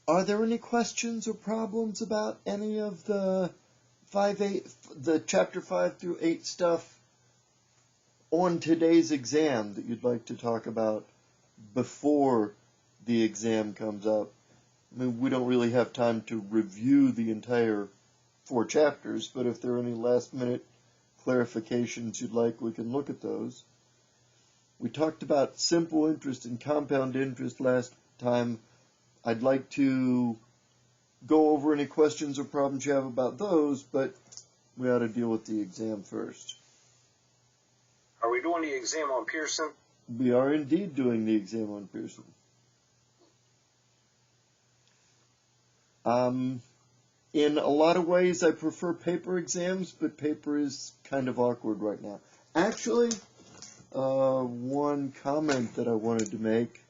Are there any questions or problems about any of the chapter 5 through 8 stuff on today's exam that you'd like to talk about before the exam comes up? I mean, we don't really have time to review the entire 4 chapters, but if there are any last-minute clarifications you'd like, we can look at those. We talked about simple interest and compound interest last time. I'd like to go over any questions or problems you have about those, but we ought to deal with the exam first. Are we doing the exam on Pearson? We are indeed doing the exam on Pearson. In a lot of ways, I prefer paper exams, but paper is kind of awkward right now. Actually, one comment that I wanted to make,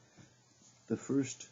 the first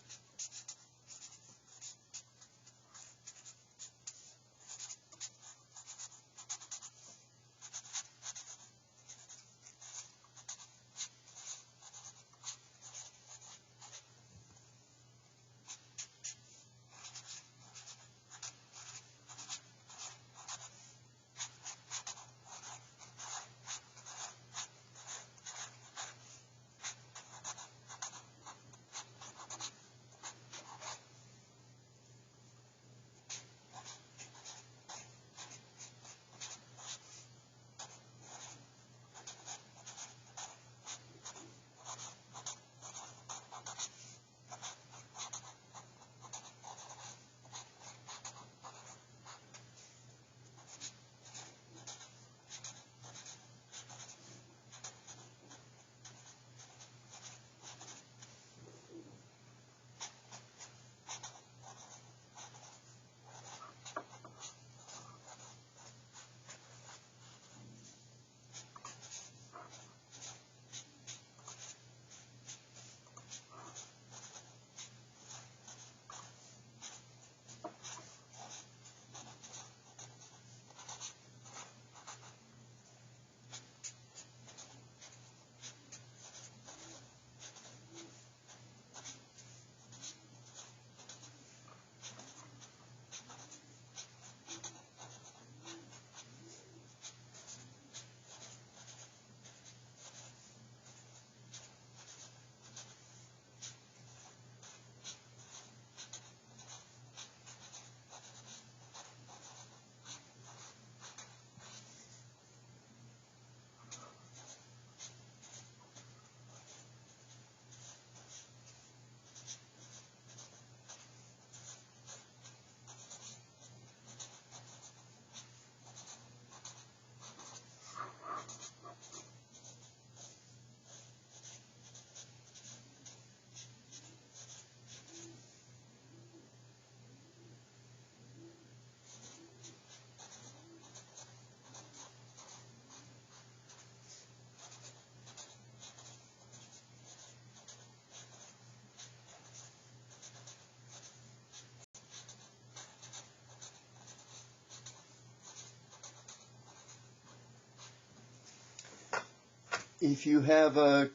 if you have a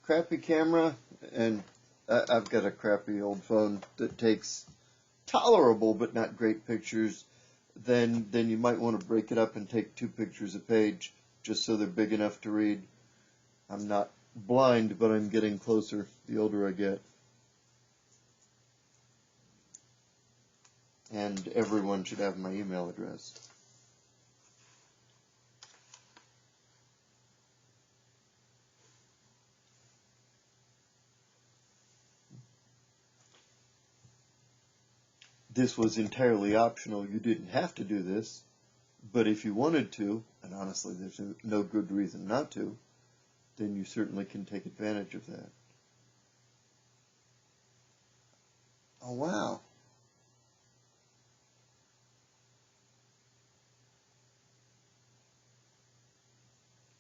crappy camera, and I've got a crappy old phone that takes tolerable but not great pictures, then you might want to break it up and take 2 pictures a page just so they're big enough to read. I'm not blind, but I'm getting closer the older I get. And everyone should have my email address. This was entirely optional. You didn't have to do this, but if you wanted to, and honestly there's no good reason not to, then you certainly can take advantage of that. Oh, wow.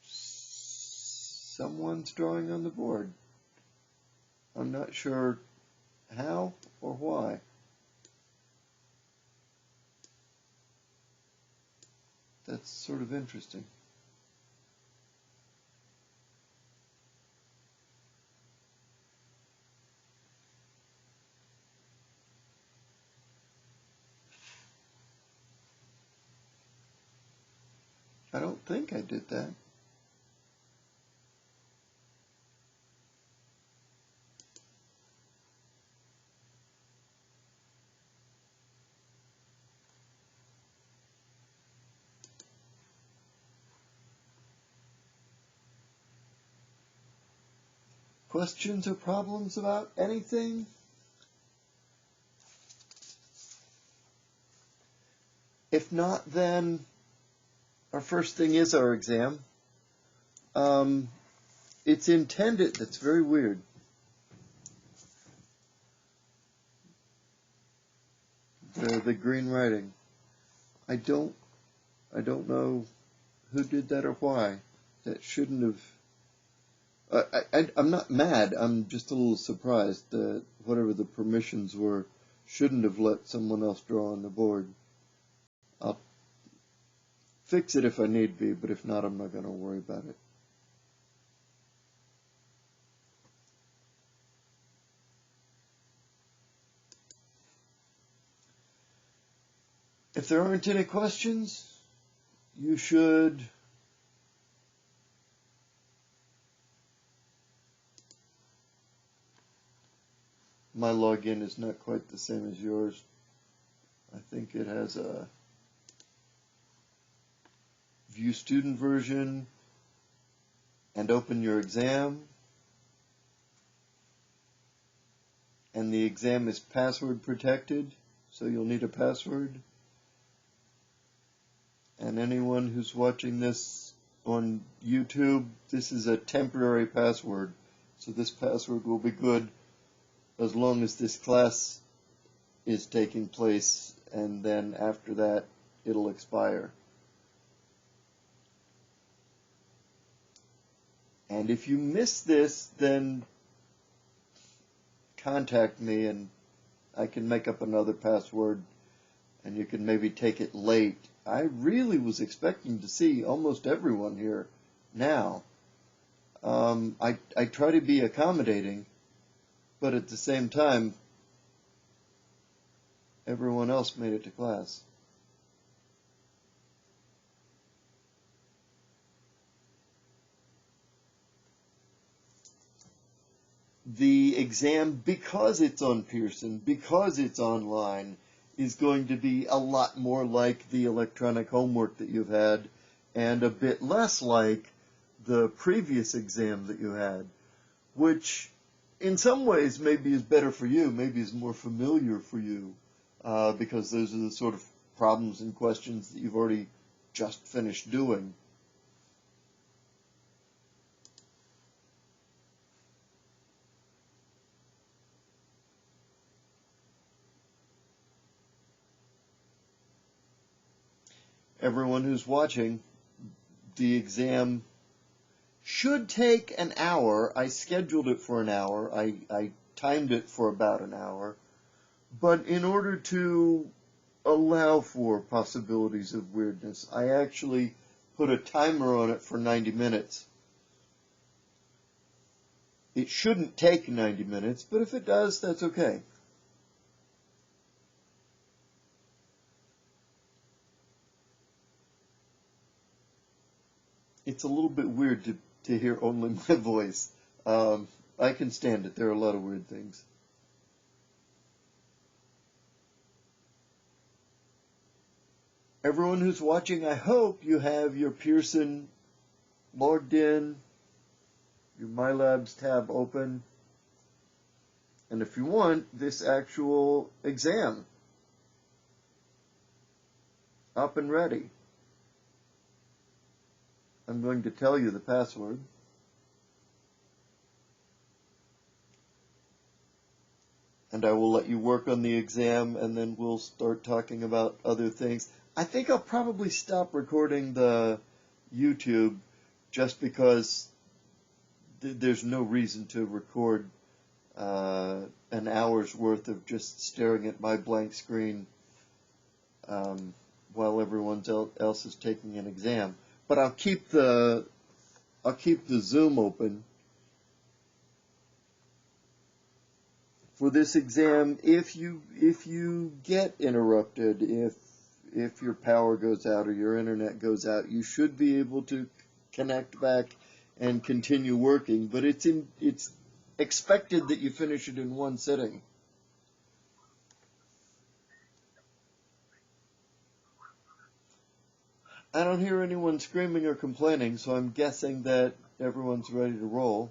Someone's drawing on the board. I'm not sure how or why. That's sort of interesting. I don't think I did that. Questions or problems about anything? If not, then our first thing is our exam. It's intended, that's very weird. The green writing. I don't know who did that or why. That shouldn't have. I'm not mad. I'm just a little surprised that whatever the permissions were shouldn't have let someone else draw on the board. I'll fix it if I need be, but if not, I'm not going to worry about it. If there aren't any questions, you should my login is not quite the same as yours. I think it has a view student version and open your exam. And the exam is password protected, so you'll need a password. And anyone who's watching this on YouTube, this is a temporary password. So this password will be good as long as this class is taking place, and then after that, it'll expire. And if you miss this, then contact me and I can make up another password and you can maybe take it late. I really was expecting to see almost everyone here now. I try to be accommodating, but at the same time, everyone else made it to class. The exam, because it's on Pearson, because it's online, is going to be a lot more like the electronic homework that you've had and a bit less like the previous exam that you had, which in some ways maybe is better for you, maybe is more familiar for you, because those are the sort of problems and questions that you've already just finished doing. Everyone who's watching, the exam should take an hour. I scheduled it for an hour. I timed it for about an hour. But in order to allow for possibilities of weirdness, I actually put a timer on it for 90 minutes. It shouldn't take 90 minutes, but if it does, that's okay. It's a little bit weird to hear only my voice. I can stand it. There are a lot of weird things. Everyone who's watching, I hope you have your Pearson logged in, your My Labs tab open, and if you want, this actual exam up and ready. I'm going to tell you the password. And I will let you work on the exam, and then we'll start talking about other things. I think I'll probably stop recording the YouTube just because there's no reason to record an hour's worth of just staring at my blank screen while everyone else is taking an exam. But I'll keep the Zoom open for this exam. If you get interrupted, if your power goes out or your internet goes out, you should be able to connect back and continue working, but it's expected that you finish it in one sitting. I don't hear anyone screaming or complaining, so I'm guessing that everyone's ready to roll.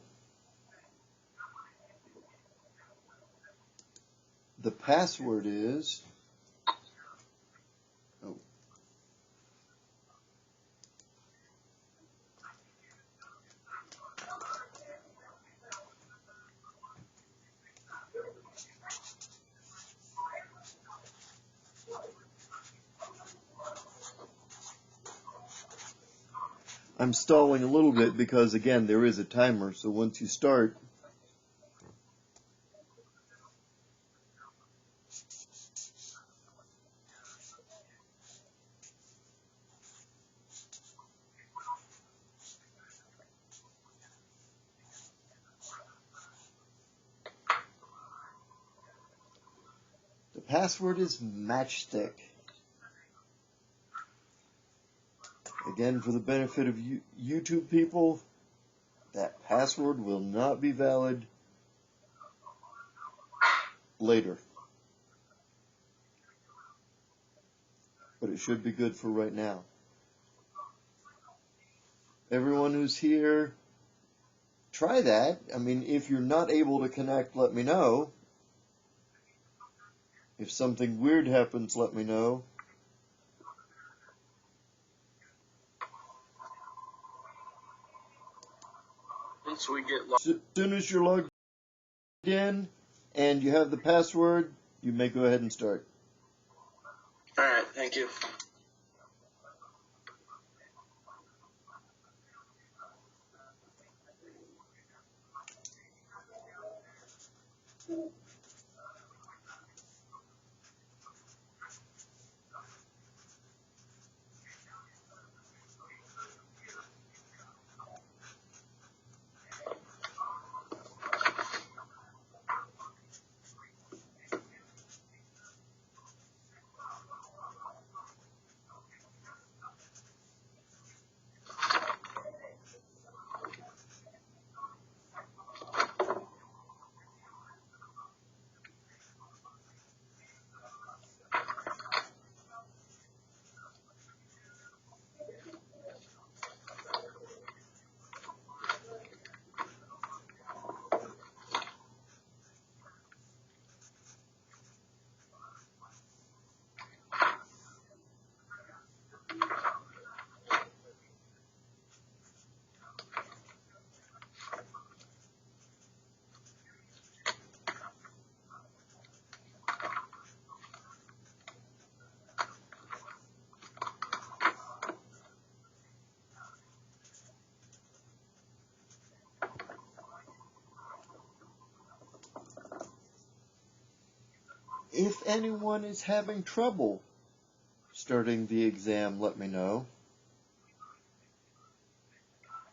The password is... Oh. I'm stalling a little bit because, again, there is a timer, so once you start, the password is matchstick. Again, for the benefit of YouTube people, that password will not be valid later. But it should be good for right now. Everyone who's here, try that. I mean, if you're not able to connect, let me know. If something weird happens, let me know. Once we get As soon as you're logged in and you have the password, you may go ahead and start. All right, thank you. If anyone is having trouble starting the exam, let me know.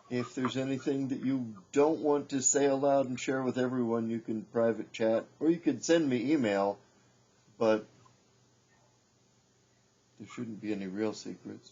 If there's anything that you don't want to say aloud and share with everyone, you can private chat, or you could send me email, but there shouldn't be any real secrets.